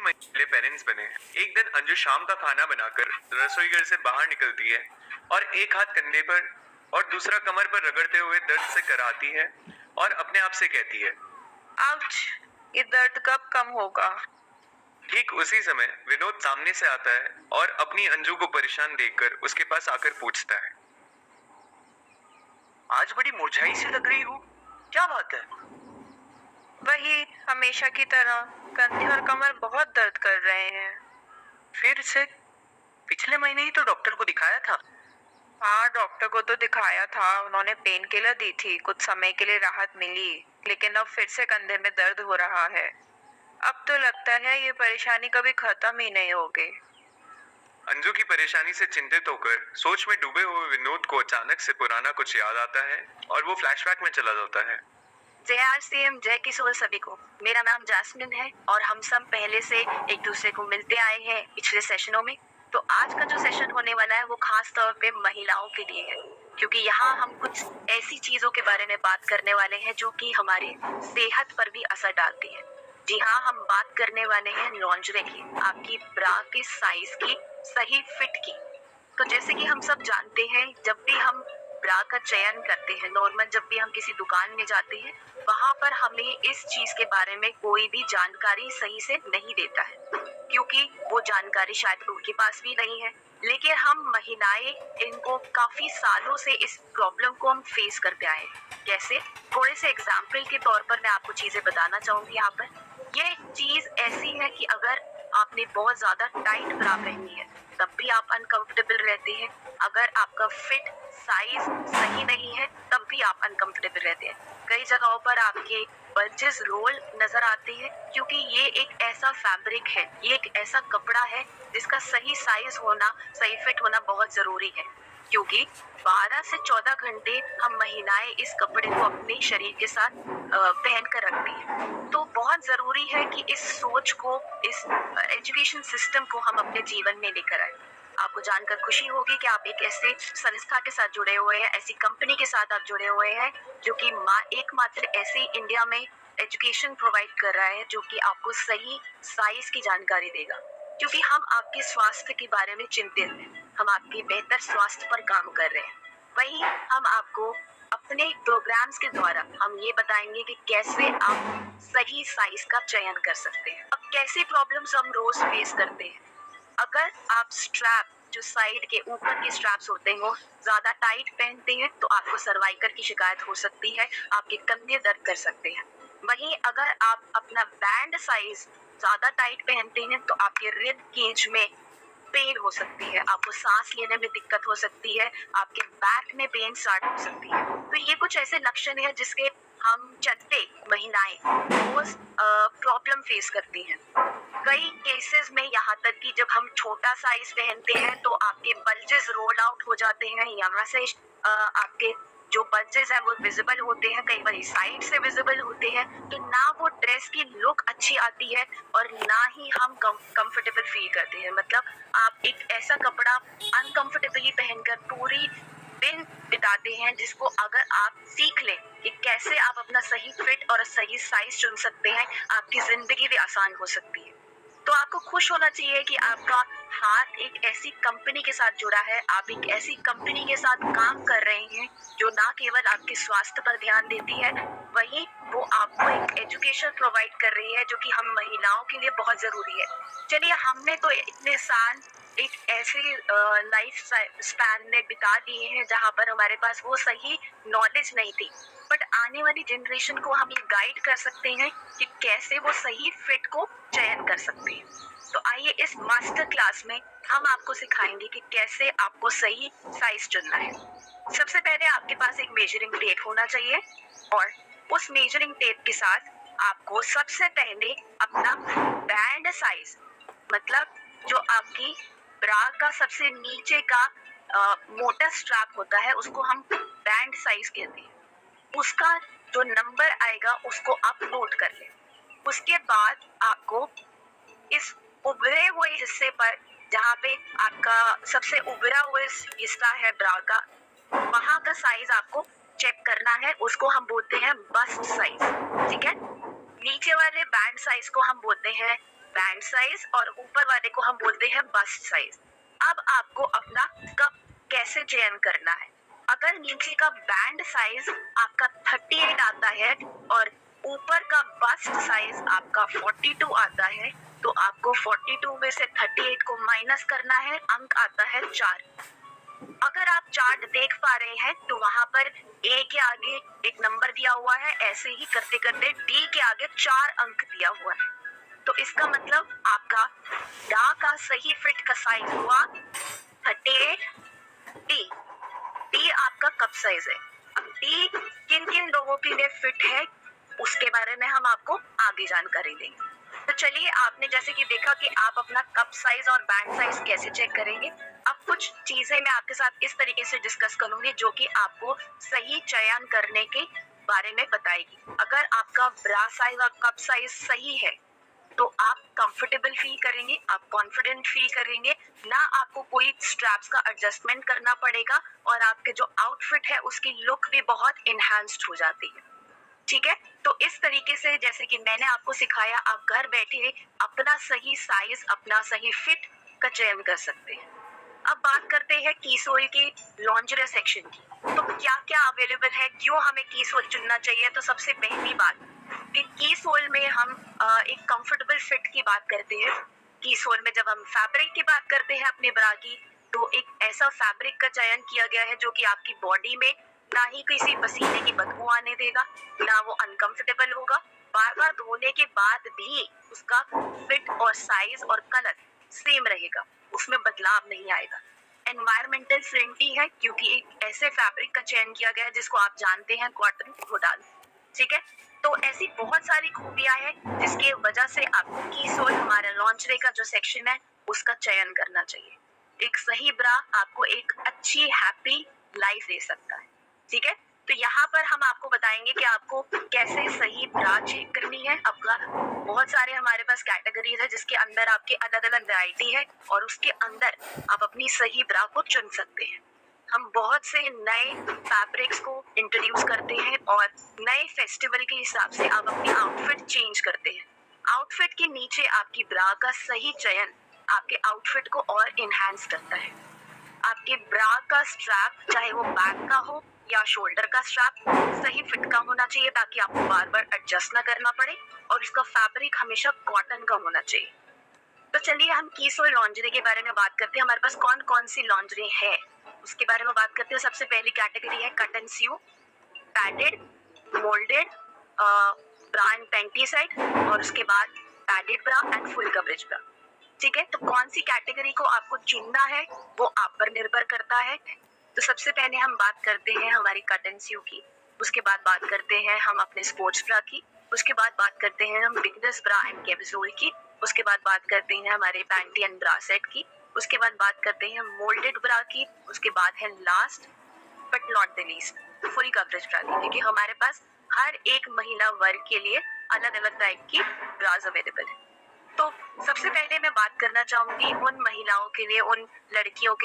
महीने पेरेंट्स बने। एक दिन अंजू शाम का खाना बनाकर रसोई घर से बाहर निकलती है और एक हाथ कंधे पर और दूसरा कमर पर रगड़ते हुए दर्द से कराहती है और अपने आप से कहती है, आउच! ये दर्द कब कम होगा? ठीक उसी समय विनोद सामने से आता है और अपनी अंजू को परेशान देखकर उसके पास आकर पूछता है, आज बड़ी मुरझाई सी लग रही हो, क्या बात है? वही हमेशा की तरह, कंधे और कमर बहुत दर्द कर रहे हैं। फिर से? पिछले महीने ही तो डॉक्टर को दिखाया था। हाँ, डॉक्टर को तो दिखाया था, उन्होंने पेन किलर दी थी, कुछ समय के लिए राहत मिली, लेकिन अब फिर से कंधे में दर्द हो रहा है। अब तो लगता है ये परेशानी कभी खत्म ही नहीं होगी। अंजू की परेशानी से चिंतित होकर सोच में डूबे हुए विनोद को अचानक से पुराना कुछ याद आता है और वो फ्लैशबैक में चला जाता है। जय RCM, जय किशोर सभी को। मेरा नाम जास्मिन है और हम सब पहले से एक दूसरे को मिलते आए हैं पिछले सेशनों में। तो आज का जो सेशन होने वाला है वो खास तौर पे महिलाओं के लिए है, क्योंकि यहाँ हम कुछ ऐसी चीजों के बारे में बात करने वाले हैं जो कि हमारी सेहत पर भी असर डालती है। जी हाँ, हम बात करने वाले हैं लॉन्जरे की, आपकी ब्रा के साइज की, सही फिट की। तो जैसे कि हम सब जानते हैं, जब भी हम ब्रा का चयन करते हैं, नॉर्मल जब भी हम किसी दुकान में जाते हैं, वहाँ पर हमें इस चीज के बारे में कोई भी जानकारी सही से नहीं देता है, क्योंकि वो जानकारी शायद उनके पास भी नहीं है। लेकिन हम महिलाएं इनको काफी सालों से इस प्रॉब्लम को हम फेस करते आए। कैसे? थोड़े से एग्जाम्पल के तौर पर मैं आपको चीजें बताना चाहूंगी। यहाँ पर ये चीज ऐसी है कि अगर आपने बहुत ज्यादा टाइट ब्रा पहनी है तब भी आप अनकंफर्टेबल रहते हैं, अगर आपका फिट साइज सही नहीं है तब भी आप अनकंफर्टेबल रहते हैं। कई जगहों पर आपके बल्जेस रोल नजर आते हैं, क्योंकि ये एक ऐसा फैब्रिक है, ये एक ऐसा कपड़ा है जिसका सही साइज होना, सही फिट होना बहुत जरूरी है, क्योंकि 12 से 14 घंटे हम महिलाएं इस कपड़े को अपने शरीर के साथ पहन कर रखती हैं। तो बहुत जरूरी है कि इस सोच को, इस एजुकेशन सिस्टम को हम अपने जीवन में लेकर आए। आपको जानकर खुशी होगी कि आप एक ऐसे संस्था के साथ जुड़े हुए हैं, ऐसी कंपनी के साथ आप जुड़े हुए हैं जो कि एकमात्र ऐसी इंडिया में एजुकेशन प्रोवाइड कर रहा है जो कि आपको सही साइज की जानकारी देगा। क्योंकि हम आपके स्वास्थ्य के बारे में चिंतित हैं, हम आपके बेहतर स्वास्थ्य पर काम कर रहे हैं। वहीं हम आपको अपने प्रोग्राम्स के द्वारा हम ये बताएंगे कि कैसे आप सही साइज का चयन कर सकते हैं। अब कैसी प्रॉब्लम्स हम रोज फेस करते हैं? अगर आप स्ट्रैप, जो साइड के ऊपर के स्ट्रैप्स होते हैं, वो ज्यादा टाइट पहनते हैं तो आपको सर्वाइकल की शिकायत हो सकती है, आपके कंधे दर्द कर सकते हैं। वहीं अगर आप अपना बैंड साइज ज्यादा टाइट पहनते हैं तो आपके रिब केज में पेन हो सकती है, आपको सांस लेने में दिक्कत हो सकती है, आपके बैक में पेन स्टार्ट हो सकती है। तो ये कुछ ऐसे लक्षण है जिसके हम चलते महिलाएं रोज प्रॉब्लम फेस करती हैं। कई केसेस में यहाँ तक कि जब हम छोटा साइज पहनते हैं तो आपके बल्जेस रोल आउट हो जाते हैं, यहाँ से आपके जो बल्जेस हैं वो विजिबल होते हैं, कई बार साइड से विजिबल होते हैं। तो ना वो ड्रेस की लुक अच्छी आती है और ना ही हम कंफर्टेबल फील करते हैं। मतलब आप एक ऐसा कपड़ा अनकंफर्टेबली पहनकर पूरी दिन बिताते हैं, जिसको अगर आप सीख लें कि कैसे आप अपना सही फिट और सही साइज चुन सकते हैं, आपकी जिंदगी भी आसान हो सकती है। तो आपको खुश होना चाहिए कि आपका हाथ एक ऐसी कंपनी के साथ जुड़ा है, आप एक ऐसी कंपनी के साथ काम कर रहे हैं जो ना केवल आपके स्वास्थ्य पर ध्यान देती है, वहीं वो आपको एक एजुकेशन प्रोवाइड कर रही है जो कि हम महिलाओं के लिए बहुत जरूरी है। चलिए, हमने तो इतने साल एक ऐसे लाइफ स्पैन में बिता दिए हैं जहाँ पर हमारे पास वो सही नॉलेज नहीं थी, बट आने वाली जनरेशन को हम ये गाइड कर सकते हैं कि कैसे वो सही फिट को चयन कर सकते हैं। तो आइए इस मास्टर क्लास में हम आपको सिखाएंगे कि कैसे आपको सही साइज चुनना है। सबसे पहले आपके पास एक मेजरिंग टेप होना चाहिए और उस मेजरिंग टेप के साथ आपको सबसे पहले अपना बैंड साइज, मतलब जो आपकी ब्रा का सबसे नीचे का मोटा स्ट्रैप होता है, उसको हम बैंड साइज कहते हैं, उसका जो नंबर आएगा उसको आप नोट कर लें। उसके बाद आपको इस उभरे हुए हिस्से पर, जहाँ पे आपका सबसे उभरा हुआ हिस्सा है ब्रा का, वहां का साइज आपको चेक करना है, उसको हम बोलते हैं बस्ट साइज। ठीक है? नीचे वाले बैंड साइज को हम बोलते हैं बैंड साइज और ऊपर वाले को हम बोलते हैं बस्ट साइज। अब आपको अपना कप कैसे चयन करना है। अगर नीचे का बैंड साइज आपका 38 आता है और ऊपर का बस्ट साइज आपका 42 आता है, तो आपको 42 में से 38 को माइनस करना है, अंक आता है 4। अगर आप चार्ट देख पा रहे हैं तो वहां पर ए के आगे एक नंबर दिया हुआ है, ऐसे ही करते करते डी के आगे 4 अंक दिया हुआ है। तो इसका मतलब आपका डा का सही फिट का साइज हुआ 38 डी। डी आपका कप साइज है। अब डी किन किन लोगों के लिए फिट है उसके बारे में हम आपको आगे जानकारी देंगे। तो चलिए, आपने जैसे कि देखा कि आप अपना कप साइज और बैंड साइज कैसे चेक करेंगे। अब कुछ चीजें मैं आपके साथ इस तरीके से डिस्कस करूंगी जो कि आपको सही चयन करने के बारे में बताएगी। अगर आपका ब्रा साइज और कप साइज सही है तो आप कंफर्टेबल फील करेंगे, आप कॉन्फिडेंट फील करेंगे, ना आपको कोई स्ट्रैप्स का एडजस्टमेंट करना पड़ेगा और आपके जो आउटफिट है उसकी लुक भी बहुत इनहैंस्ड हो जाती है। ठीक है, तो इस तरीके से जैसे कि मैंने आपको सिखाया, आप घर बैठे अपना सही साइज, अपना सही फिट का चयन कर सकते हैं। अब बात करते हैं की सोल की लॉन्जरे सेक्शन की। तो क्या क्या अवेलेबल है, क्यों हमें की सोल चुनना चाहिए। तो सबसे पहली बात कि की सोल में हम एक कंफर्टेबल फिट की बात करते हैं। की सोल में जब हम फैब्रिक की बात करते हैं अपने ब्रा की, तो एक ऐसा फैब्रिक का चयन किया गया है जो कि आपकी बॉडी में ना ही किसी पसीने की बदबू आने देगा, ना वो अनकंफर्टेबल होगा। बार बार धोने के बाद भी उसका फिट और साइज और कलर सेम रहेगा, उसमें बदलाव नहीं आएगा। एनवायरमेंटल फ्रेंडली है क्योंकि एक ऐसे फैब्रिक का चयन किया गया है जिसको आप जानते हैं, कॉटन घोटाल। ठीक है, तो ऐसी बहुत सारी खूबियां हैं जिसके वजह से आपको की सोल, हमारे लॉन्जरे का जो सेक्शन है, उसका चयन करना चाहिए। एक सही ब्रा आपको एक अच्छी हैप्पी लाइफ दे सकता है। ठीक है, तो यहाँ पर हम आपको बताएंगे कि आपको कैसे सही ब्रा चेक करनी है। आपका बहुत सारे हमारे पास कैटेगरीज है जिसके अंदर आपकी अलग अलग वैरायटी है और उसके अंदर आप अपनी सही ब्रा को चुन सकते हैं। हम बहुत से नए फैब्रिक्स को इंट्रोड्यूस करते हैं और नए फेस्टिवल के हिसाब से आप अपनी आउटफिट चेंज करते हैं। आउटफिट के नीचे आपकी ब्रा का सही चयन आपके आउटफिट को और इनहैंस करता है। आपके ब्रा का स्ट्रैप, चाहे वो बैक का हो या शोल्डर का स्ट्रैप, सही फिट का होना चाहिए ताकि आपको बार बार एडजस्ट ना करना पड़े, और उसका फैब्रिक हमेशा कॉटन का होना चाहिए। तो चलिए, हम की सोल लॉन्जरी के बारे में बात करते हैं। हमारे पास कौन कौन सी लॉन्जरी है उसके बारे में बात करते हैं। सबसे पहली कैटेगरी है cut and sew, padded, moulded, bra and panty side, और उसके बाद padded bra and full coverage bra. ठीक है, तो कौन सी कैटेगरी को आपको चुनना है वो आप पर निर्भर करता है। तो सबसे पहले हम बात करते हैं हमारी कट एंड स्यू की, उसके बाद बात करते हैं हम अपने स्पोर्ट्स ब्रा की, उसके बाद बात करते हैं हम बिगनर्स ब्रा एंड कैप्सूल की, उसके बाद बात करते हैं हमारे पैंटी एंड ब्रा सेट की, उसके बाद बात करते हैं मोल्डेड ब्रा की, उसके बाद है last but not the least full coverage bra की। क्योंकि हमारे पास हर एक महिला वर्ग के लिए अलग अलग टाइप की ब्राज अवेलेबल है। तो सबसे पहले मैं बात करना चाहूंगी उन महिलाओं के लिए, उन लड़कियों के